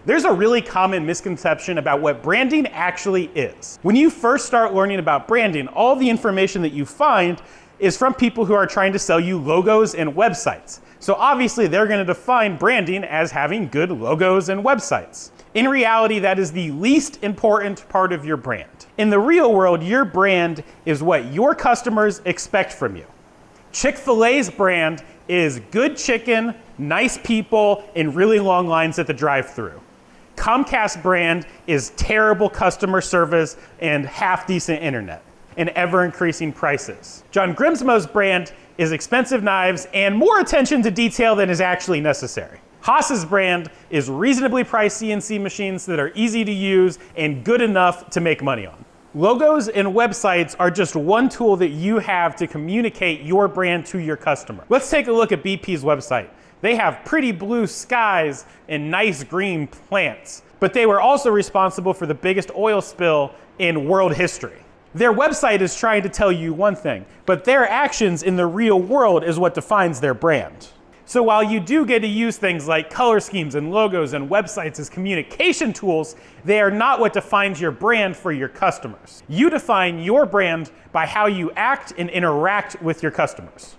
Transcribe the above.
There's a really common misconception about what branding actually is. When you first start learning about branding, all the information that you find is from people who are trying to sell you logos and websites. So obviously they're going to define branding as having good logos and websites. In reality, that is the least important part of your brand. In the real world, your brand is what your customers expect from you. Chick-fil-A's brand is good chicken, nice people, and really long lines at the drive-thru. Comcast brand is terrible customer service and half-decent internet and ever-increasing prices. John Grimsmo's brand is expensive knives and more attention to detail than is actually necessary. Haas's brand is reasonably priced CNC machines that are easy to use and good enough to make money on. Logos and websites are just one tool that you have to communicate your brand to your customer. Let's take a look at BP's website. They have pretty blue skies and nice green plants, but they were also responsible for the biggest oil spill in world history. Their website is trying to tell you one thing, but their actions in the real world is what defines their brand. So while you do get to use things like color schemes and logos and websites as communication tools, they are not what defines your brand for your customers. You define your brand by how you act and interact with your customers.